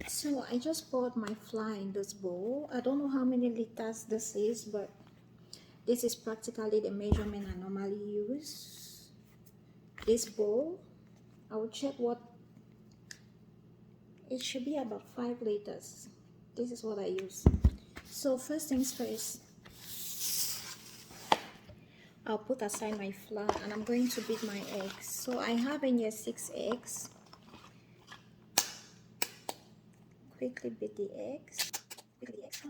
So I just poured my flour in this bowl. I don't know how many liters this is, but this is practically the measurement I normally use. This bowl, I will check what it should be, about 5 liters. This is what I use. So first things first, I'll put aside my flour and I'm going to beat my eggs. So I have in here 6 eggs. Quickly beat the eggs. Beat the eggs.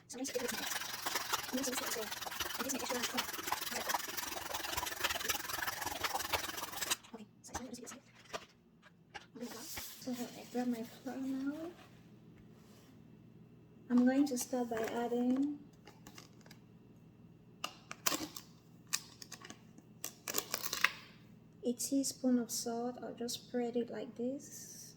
So I'm going to beat my eggs. I'm going to mix it as well. And this makes extra fun. Okay, so I'm going to beat it. So I grab my flour now. I'm going to start by adding a teaspoon of salt. I'll just spread it like this.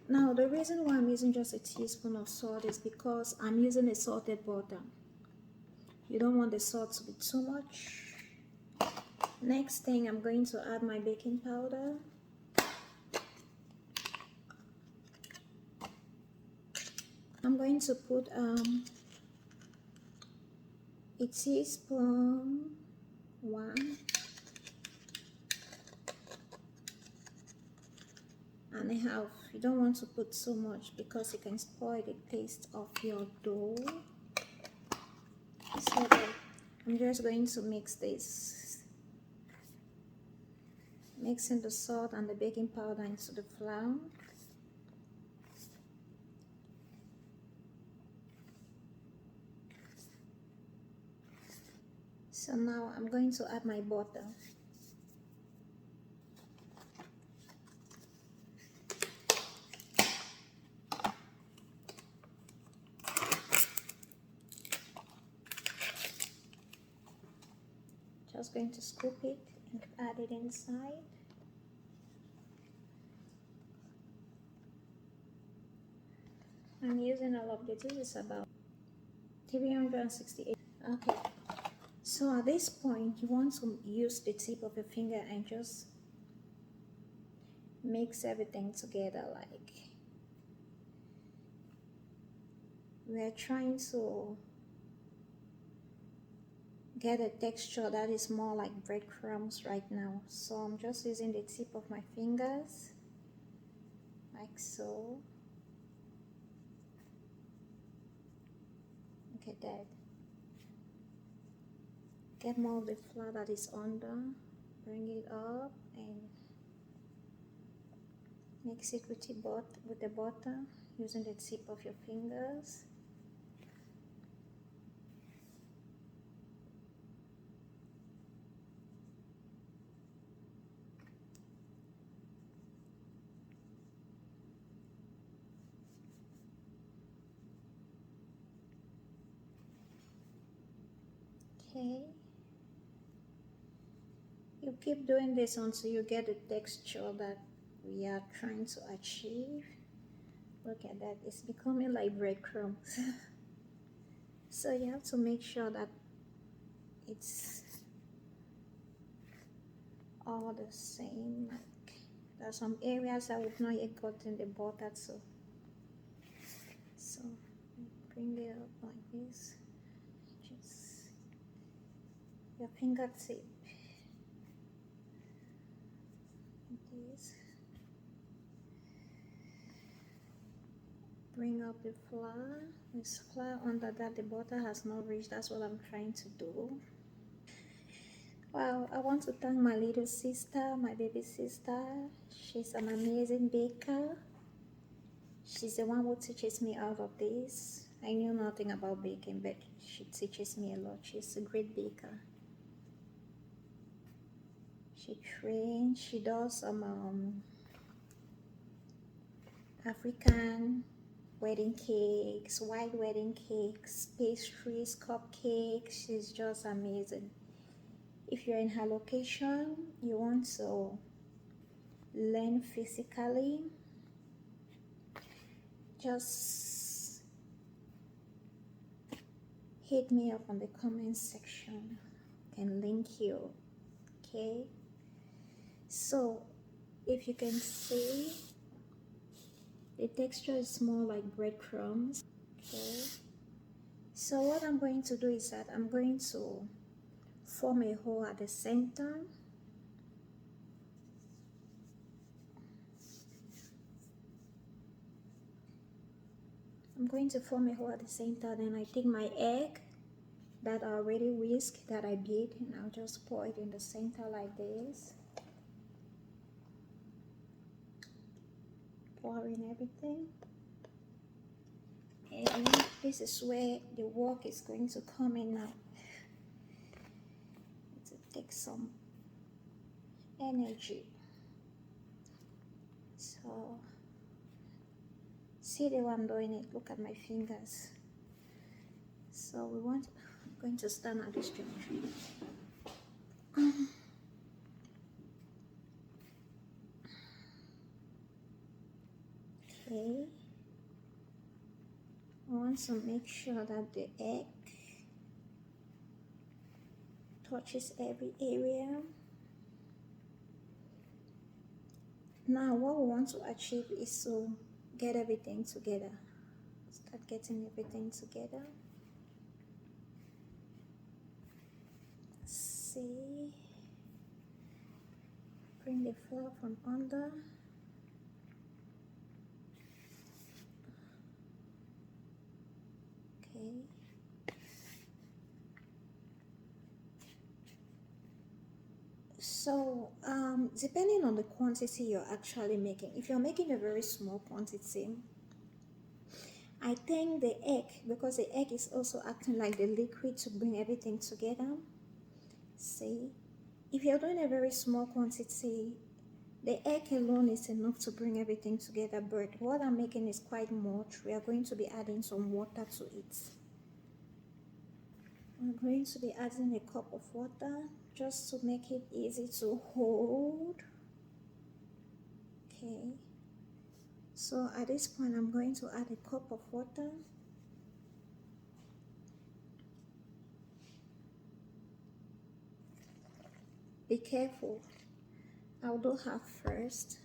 Now the reason why I'm using just a teaspoon of salt is because I'm using a salted butter. You don't want the salt to be too much. Next thing, I'm going to add my baking powder. I'm going to put a teaspoon, 1 and a half. You don't want to put so much because it can spoil the taste of your dough. So I'm just going to mix this, mixing the salt and the baking powder into the flour. So now I'm going to add my butter. Just going to scoop it and add it inside. I'm using all of this. This is about 368. Okay. So at this point, you want to use the tip of your finger and just mix everything together. Like we're trying to get a texture that is more like breadcrumbs right now. So I'm just using the tip of my fingers, like so. Look at that. Get more of the flour that is under, bring it up and mix it with the butter using the tip of your fingers. Okay. You keep doing this until you get the texture that we are trying to achieve. Look at that, it's becoming like breadcrumbs. So you have to make sure that it's all the same. Like there are some areas that would not yet gotten the butter to. So bring it up like this. Just your fingertip. This. Bring up the flour. This flour under that the butter has not reached. That's what I'm trying to do. Wow, I want to thank my little sister, my baby sister. She's an amazing baker. She's the one who teaches me all of this. I knew nothing about baking, but she teaches me a lot. She's a great baker. She trains, she does some African wedding cakes, white wedding cakes, pastries, cupcakes. She's just amazing. If you're in her location, you want to learn physically, just hit me up on the comment section. I can link you. Okay, so if you can see, the texture is more like breadcrumbs. Okay, so what I'm going to do is that I'm going to form a hole at the center. I'm going to form a hole at the center, then I take my egg that I already whisked, that I beat, and I'll just pour it in the center like this. Pour in everything. And this is where the work is going to come in now. To take some energy. So, see the way I'm doing it, look at my fingers. So I'm going to stand at this junction. Okay. I want to make sure that the egg touches every area. Now what we want to achieve is to get everything together. Start getting everything together. See, bring the flour from under. Okay. So depending on the quantity you're actually making, if you're making a very small quantity, I think the egg, because the egg is also acting like the liquid to bring everything together. See, if you're doing a very small quantity, the egg alone is enough to bring everything together, but what I'm making is quite much. We are going to be adding some water to it. I'm going to be adding a cup of water just to make it easy to hold. Okay, so at this point I'm going to add a cup of water. Be careful, I'll do half first.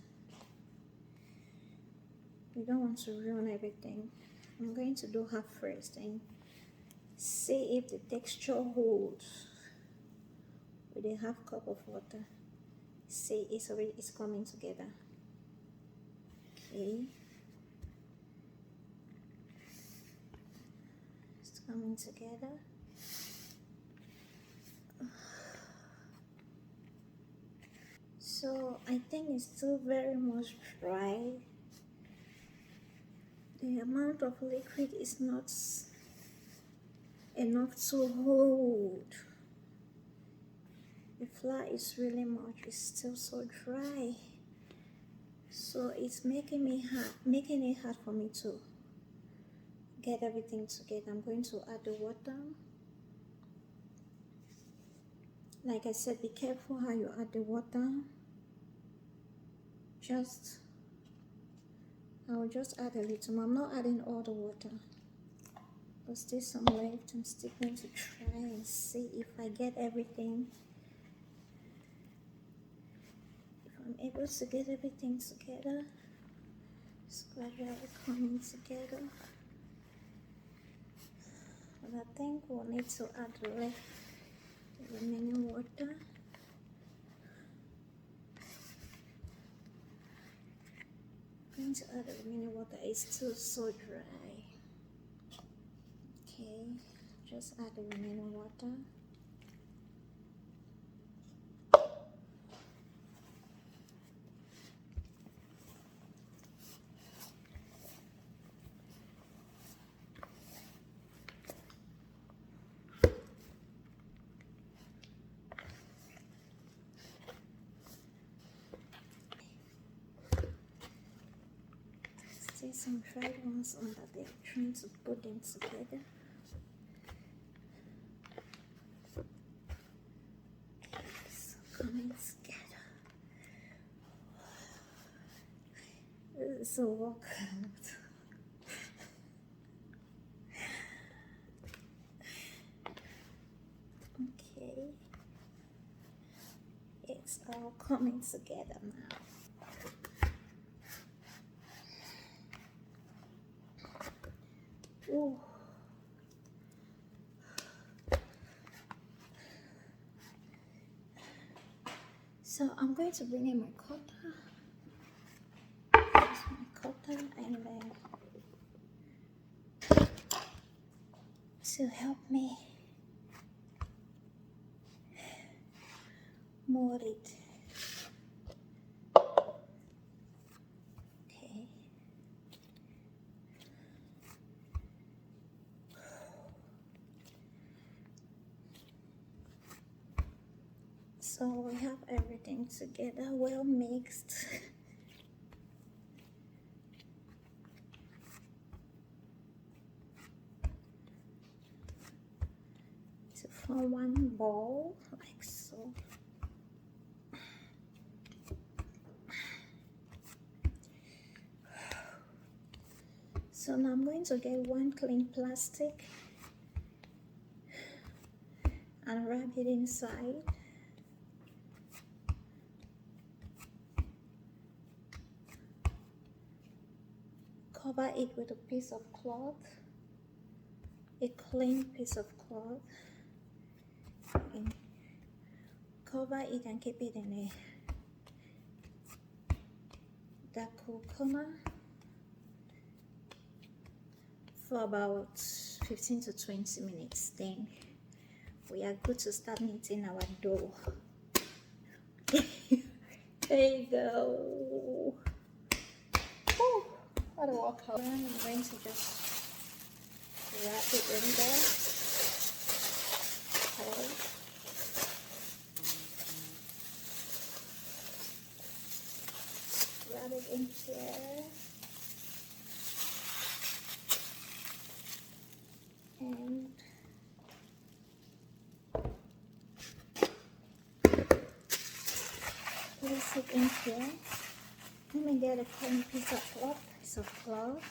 We don't want to ruin everything. I'm going to do half first and see if the texture holds with a half cup of water. See, it's coming together. Okay, it's coming together. So I think it's still very much dry. The amount of liquid is not enough to hold. The flour is really much, it's still so dry. So it's making it hard for me to get everything together. I'm going to add the water. Like I said, be careful how you add the water. I'll just add a little more. I'm not adding all the water. There's still some left. I'm still going to try and see if I get everything. If I'm able to get everything together. It's gradually coming together. But I think we'll need to add the remaining water. I'm going to add the remaining water. It's still so dry. Okay, just add the remaining water. Still some dried ones under there, trying to put them together. Coming together. This is a workout. all coming together now. Ooh. So I'm going to bring in my cutter. Here's my cutter, and then to help me mold it. Okay. So we have everything together, well mixed. To form one ball, like so. So now I'm going to get one clean plastic and wrap it inside. Cover it with a piece of cloth, a clean piece of cloth, and cover it and keep it in a dark cool corner for about 15 to 20 minutes. Then we are good to start kneading our dough. There you go. Oh, what a workout. I'm going to just wrap it in there. Okay. Wrap it in here. And place it in here. Let me get a clean piece of cloth,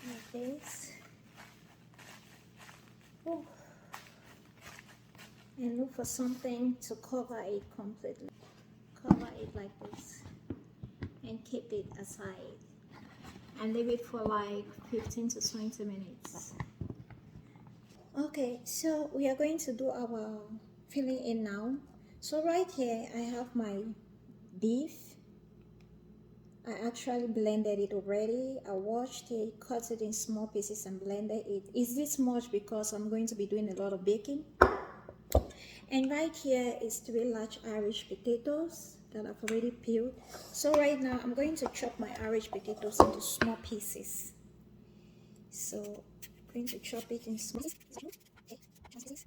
like this. Oh. And look for something to cover it completely. Cover it like this and keep it aside and leave it for like 15 to 20 minutes. Okay, so we are going to do our filling in now. So right here I have my beef. I actually blended it already. I washed it, cut it in small pieces and blended it. Is this much because I'm going to be doing a lot of baking? And right here is 3 large Irish potatoes that I've already peeled. So right now I'm going to chop my Irish potatoes into small pieces. So I'm going to chop it in small pieces.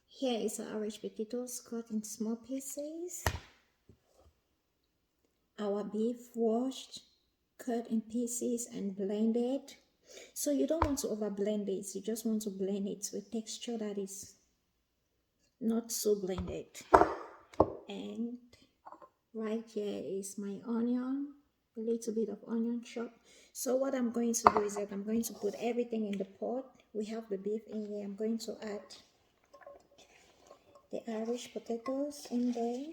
Here is our Irish potatoes cut in small pieces. Our beef washed, cut in pieces and blended. So you don't want to over blend it, you just want to blend it to a texture that is not so blended. And right here is my onion, a little bit of onion chop. So what I'm going to do is that I'm going to put everything in the pot. We have the beef in here. I'm going to add the Irish potatoes in there.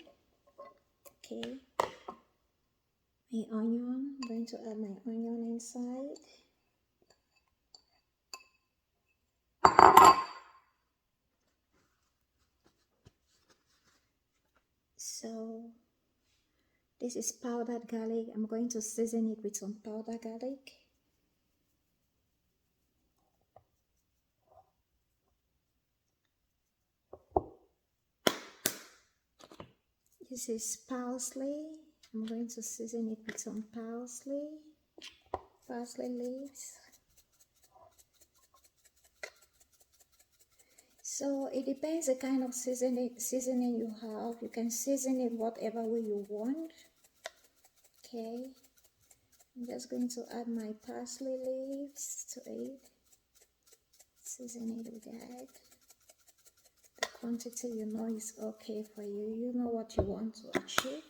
Okay. My onion. I'm going to add my onion inside. So This is powdered garlic. I'm going to season it with some powdered garlic. This is parsley. I'm going to season it with some parsley leaves. So it depends the kind of seasoning you have. You can season it whatever way you want. Okay, I'm just going to add my parsley leaves to it. Season it with that. The quantity you know is okay for you. You know what you want to achieve.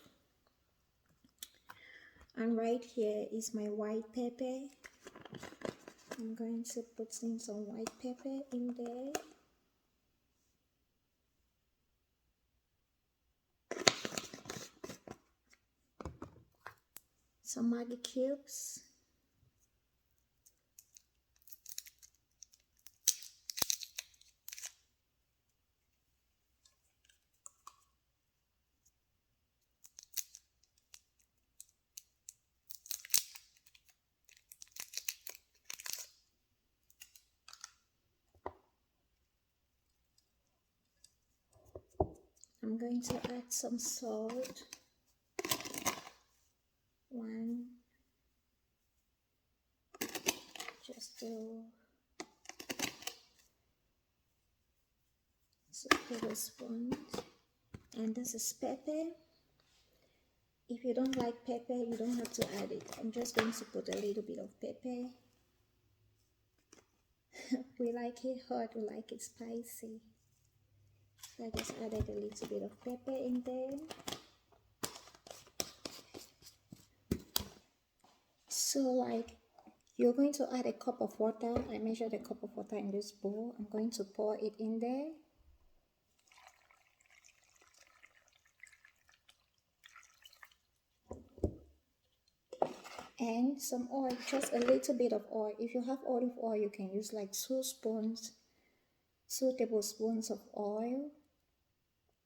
And right here is my white pepper. I'm going to put in some white pepper in there. Some Maggi cubes. I'm going to add some salt. One, just 2 tablespoons. And this is pepper. If you don't like pepper, you don't have to add it. I'm just going to put a little bit of pepper. We like it hot, we like it spicy. So I just added a little bit of pepper in there. So like you're going to add a cup of water. I measured a cup of water in this bowl. I'm going to pour it in there. And some oil, just a little bit of oil. If you have olive oil, you can use like 2 tablespoons of oil.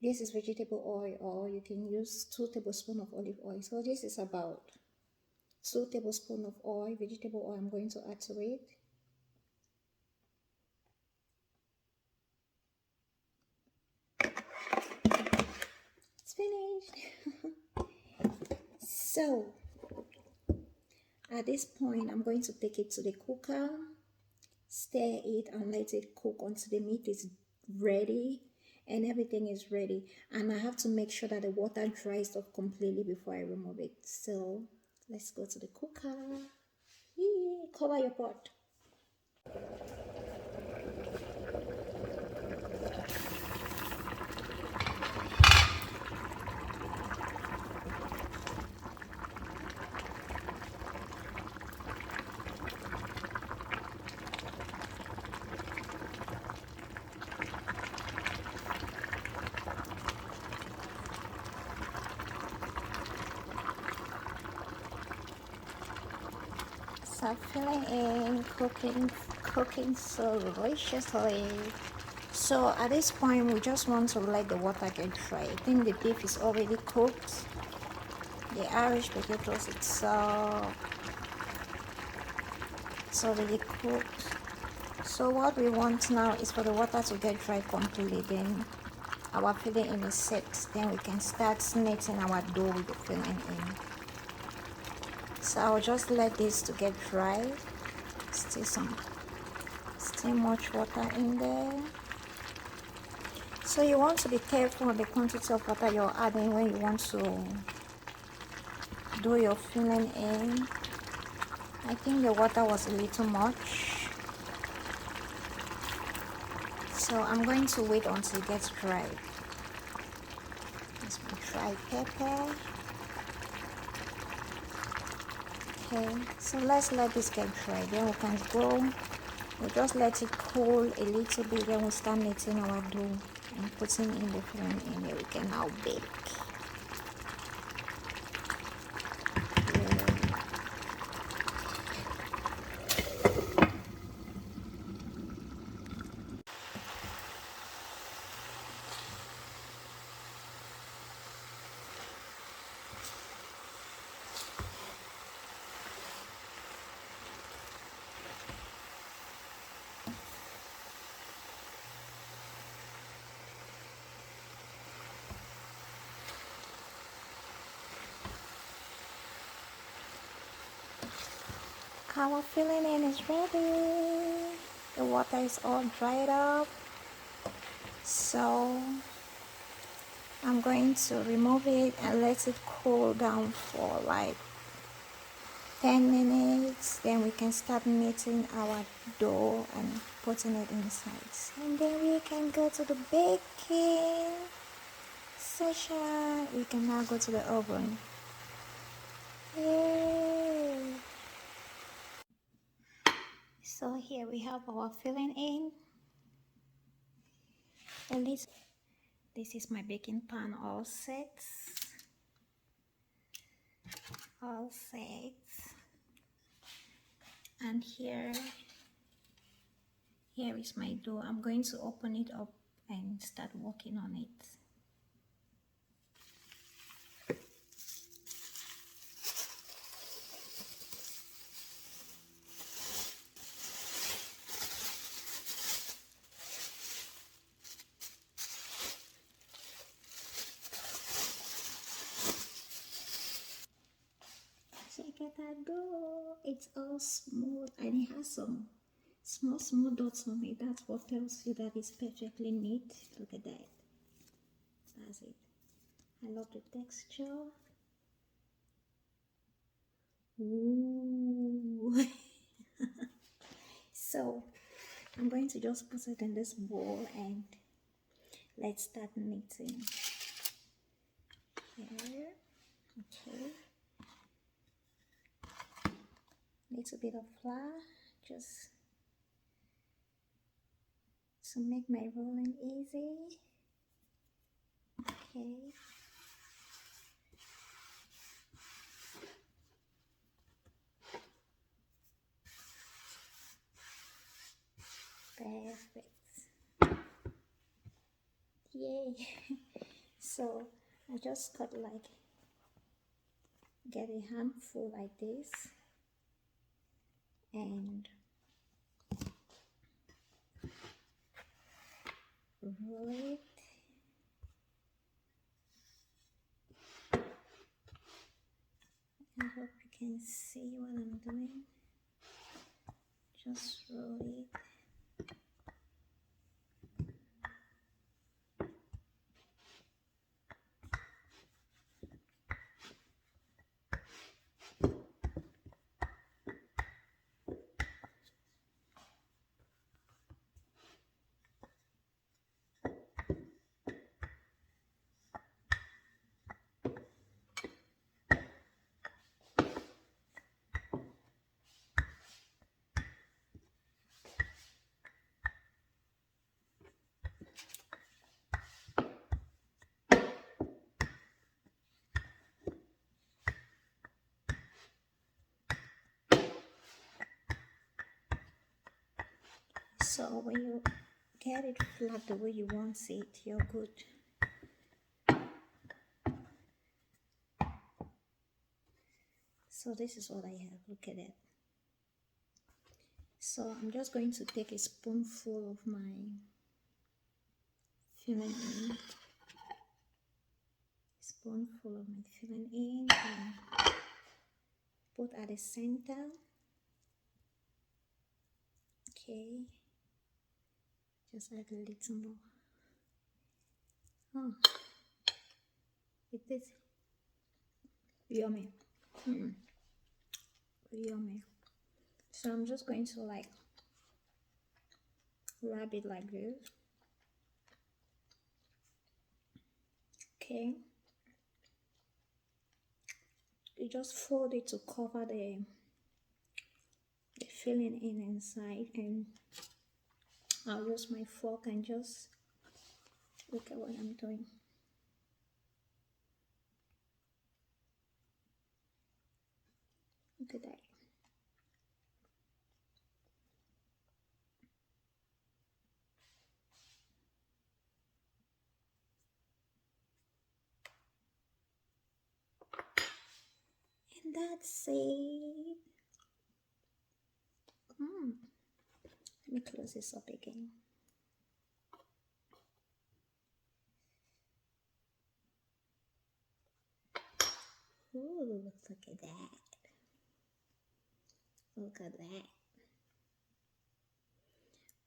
This is vegetable oil, or you can use 2 tablespoons of olive oil. So this is about 2 tablespoons of oil, vegetable oil, I'm going to add to it. It's finished. So at this point, I'm going to take it to the cooker, stir it and let it cook until the meat is ready and everything is ready. And I have to make sure that the water dries off completely before I remove it. So let's go to the cooker. Yee, cover your pot. So filling in, cooking so deliciously. So at this point, we just want to let the water get dry. I think the beef is already cooked. The Irish potatoes, it's already cooked. So what we want now is for the water to get dry completely. Then our filling in is set. Then we can start kneading our dough with the filling in. So I'll just let this to get dry. Still much water in there. So you want to be careful of the quantity of water you're adding when you want to do your filling in. I think the water was a little much. So I'm going to wait until it gets dry. This my dry pepper. Okay, so let's let this get dry. Then we can go. We'll just let it cool a little bit. Then we'll start kneading our dough and putting in the filling in there. We can now bake. Our filling in is ready. The water is all dried up. So I'm going to remove it and let it cool down for like 10 minutes. Then we can start kneading our dough and putting it inside. And then we can go to the baking session. We can now go to the oven. Yay! So here we have our filling in. At least this is my baking pan all set. All set. And here is my dough. I'm going to open it up and start working on it. Check out that dough. It's all smooth and it has some small dots on it. That's what tells you that it's perfectly neat. Look at that. That's it. I love the texture. Ooh. So I'm going to just put it in this bowl and let's start kneading. Here. Okay. Little bit of flour just to make my rolling easy. Okay. Perfect. Yay. So I just cut like, get a handful like this and roll it. I hope you can see what I'm doing. Just roll it. So when you get it flat the way you want it, you're good. So this is what I have. Look at it. So I'm just going to take a spoonful of my filling in. Spoonful of my filling in and put at the center. Okay. Just add a little more. Oh, it is yummy. Yummy. So I'm just going to like wrap it like this. Okay. You just fold it to cover the filling in inside, and I'll use my fork and just look at what I'm doing. Look at that. And that's it. Let me close this up again. Ooh, look at that. Look at that.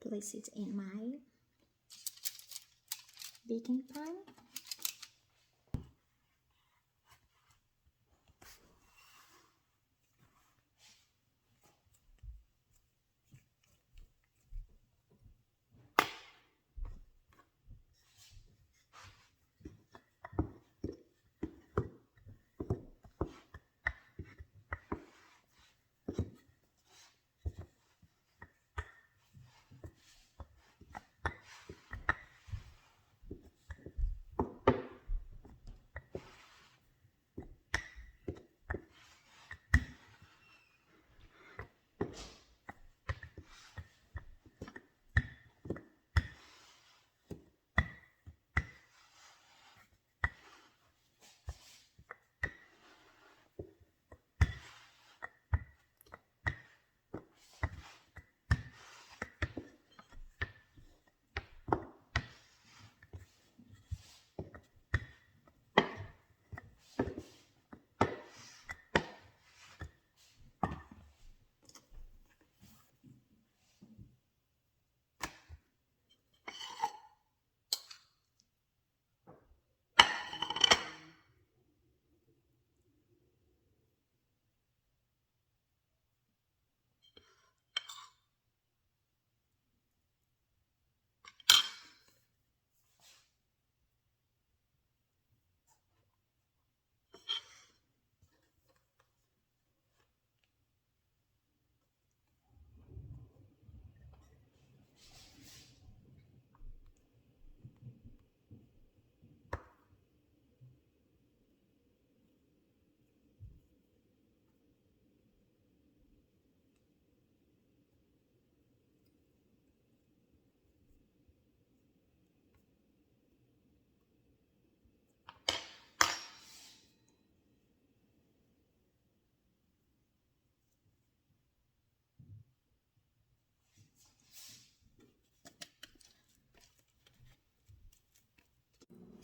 Place it in my baking pan.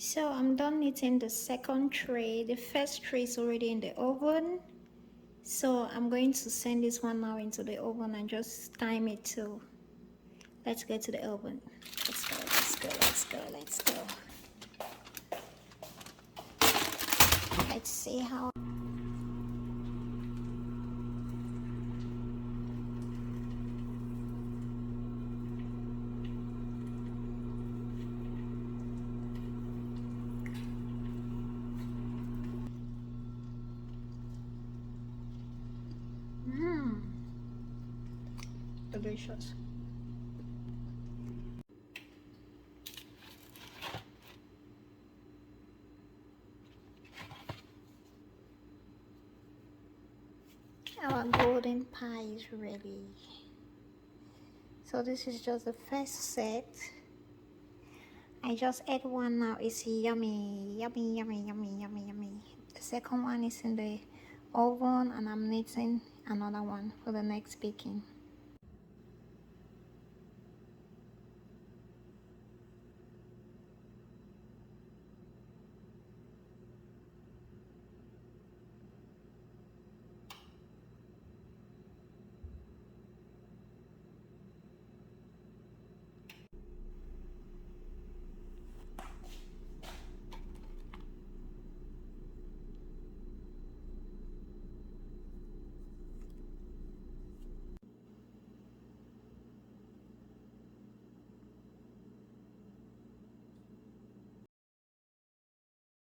So I'm done knitting the second tray. The first tray is already in the oven. So I'm going to send this one now into the oven and just time it to, let's get to the oven. Let's go, let's go, let's go, let's go. Let's see how. Delicious. Our golden pie is ready. So this is just the first set. I just ate one now. It's yummy, yummy, yummy, yummy, yummy, yummy. The second one is in the oven and I'm knitting another one for the next baking.